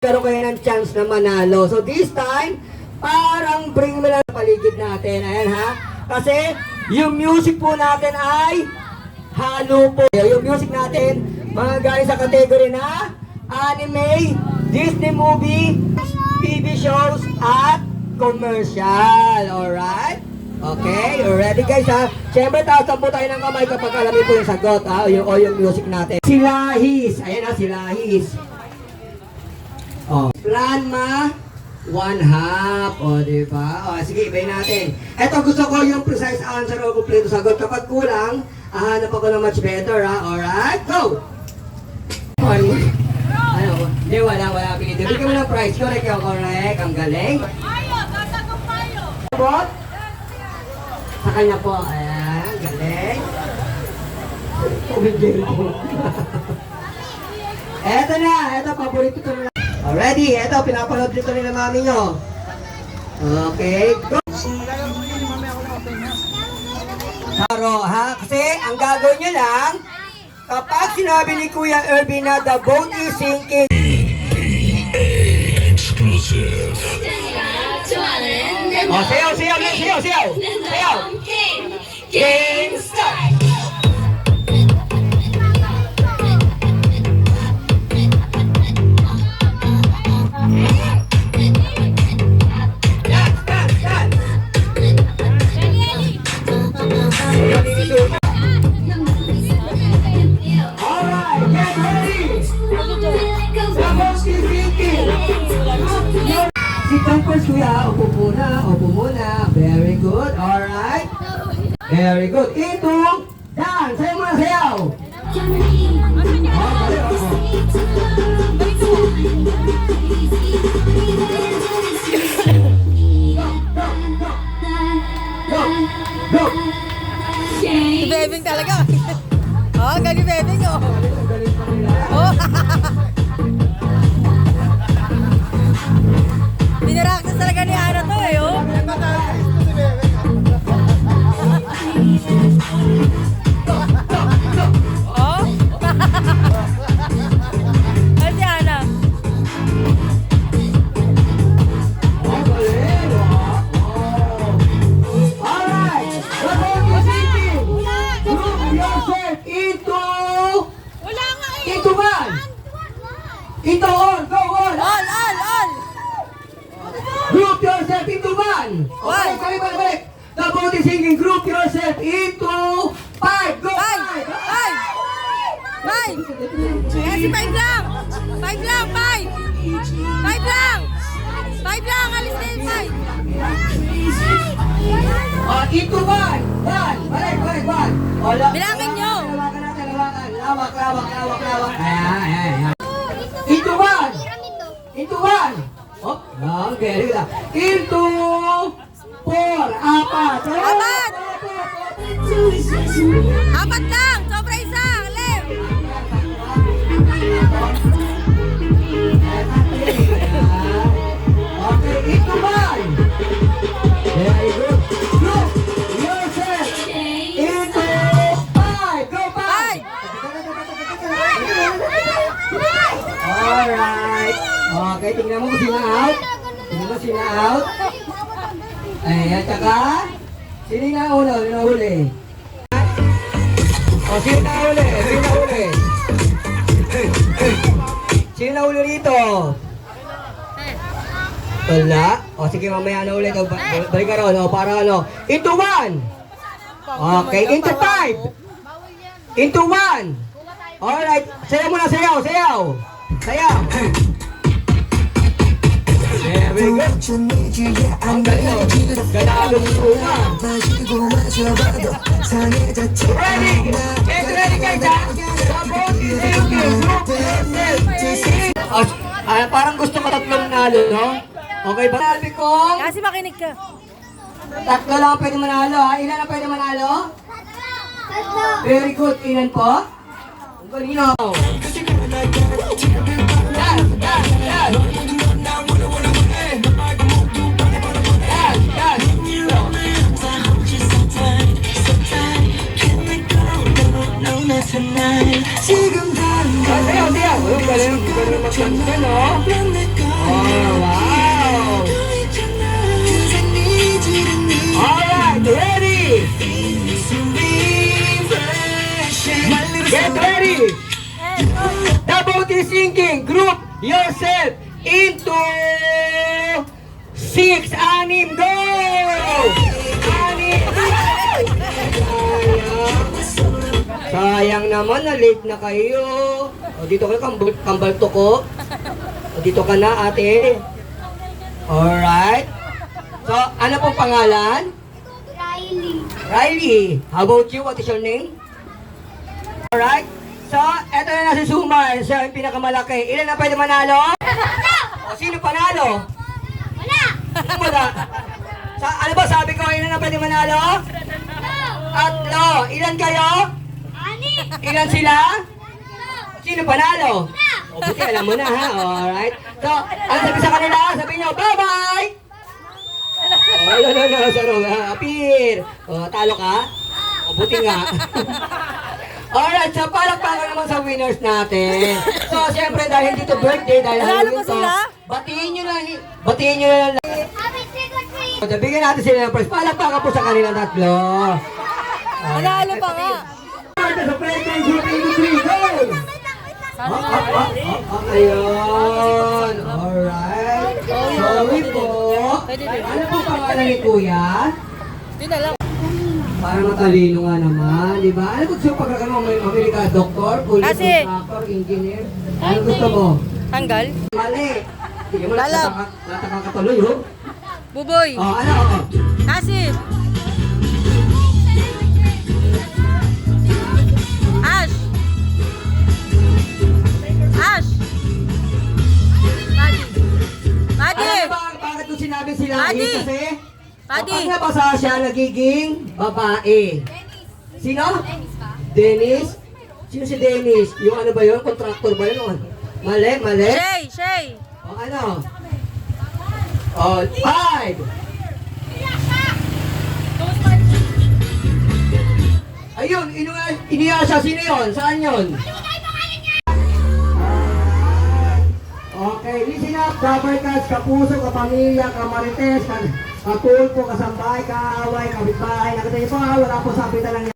Karoon kayo ng chance na manalo. So this time, parang bring mo lang sa paligid natin. Ayan ha. Kasi yung music po natin ay halo po. Yung music natin, mga guys sa category na anime, Disney movie, TV shows, at commercial. Alright? Okay, you ready guys ha? Siyempre taas po tayo ng kamay kapag alamin po yung sagot ha? O yung music natin. Si Lahis. Ayan ha, si Lahis. Oh. Planma, 1/2. O, diba? O, sige, ibayin natin. Eto, gusto ko yung precise answer o kompleto sagot. Kapag kulang, hanap ako ng much better, ha? Alright, go! Ano? Hindi, wala. Bigyan mo ng prize. Correct. Ang galing. Payo! Tatagong payo! Sabot? Sa kanya po. Ayan, galing. Umigil po. Eto na. Eto, paborito ko na. Already, eto, pinapanood dito ni mami nyo. Okay, go! Paro, ha? Kasi, ang gagawin nyo lang, kapag sinabi ni Kuya Irvin na the boat is sinking, Exclusive. oh, sayaw! Game start! Alright, get ready! The boat is sinking! Si Campers, kuya, upo muna. Very good, alright. Very good. Ito, Dan, sayo muna sayaw. Go! Bebing talaga. Oh, galing bebing oh. Oh. Dinaraktas talaga ni Ana to eh oh. Oh. Ay si Ana. Alright, the boat is sinking. Group yourself Wala nga eh. into man. Into all, go all. All. Group yourself into man. One. Okay, balik. The boat is sinking. Group yourself into 5. Go 5. Five. Kasi five lang. Five lang. Alis na yung five. Into 1. Balik. 1. Bilangin nyo. Lawak. Ayan. Into 1. Oh, very good. Into 4. 4. Apat. Apat lang. Sobra isa. Alim. Okay, into 1. Very good. Group yourself into 5. Go 5. Alright. Okay, tingnan mo kung sino out. Ayan, tsaka sino na una, huli? O, sino na huli? Sino na huli rito? Wala. O, sige, mamaya na ulit. Balik ka ron, para ano. Into 1. Okay, into 5. Into 1. Alright, sayaw muna, sayaw. Very good. Ang galing. Ganalong una. Ready? Get ready guys ha? Parang gusto ko tatlong nalo, no? Okay ba? Sabi ko, Kasi makinig ka. tatlo lang pwede manalo ha? Ilan na pwede manalo? Very good. Ilan po? Ang galing no? Yan. Tonight, 지금 다른 걸 Sayaw. Galing magkanta, no? yourself into 6, 6, go! 6. Sayang naman, na late na kayo. O, dito kayo, kambal to ko. O, dito ka na, ate. Alright. So, ano pong pangalan? Riley. How about you? What is your name? Alright. So, eto na si Sumar. Siya yung pinakamalaki. Ilan na pwede manalo? O, sino panalo? Wala. Ano ba sabi ko? Ilan na pwede manalo? 3. Ilan kayo? Ilan sila? Sino panalo? O, buti alam mo na ha. Alright. So, ano sabi sa kanila? Sabi nyo, bye-bye! O, no. Sarong, appear. O, talo ka? O, buti nga. Alright, so palakpakan naman sa winners natin. So, siyempre dahil dito birthday, dahil Nanalo Halloween pa sila? batiin nyo na lang. So, bigyan natin sila ng prize. Palakpakan po sa kanilang tatlo. Nanalo pa nga. Sa President Group 83, go! Ayun. Alright. Sorry po. Ano po pangalan ni Kuya? Yun na lang. Para matalino nga naman, di ba? Ano gusto mo pagkakaroon mo? Amerika, doktor, police, Kasi- contractor, engineer? Ano gusto mo? Tanggal. Mali. Hindi mo Lalab. natakakatuloy, ho? Buboy. Oh, ano? Kasi. Ash. Madi. Ano ba? Bakit ko sinabi sila? Madi. Kasi Madi. kapag nabasa siya, nagiging babae. Sino? Dennis? Sino si Dennis? Yung ano ba yun? Contractor ba yun? Mali. Shay. O ano? O, 5. Ayun, iniya siya. Sino yun? Saan yun? Okay, listen up, Dabarkas, kapuso, kapamilya, kamarites, katulpo, kasambahay, kaaway, kapitbahay, nakatayo po, wala po sabi talang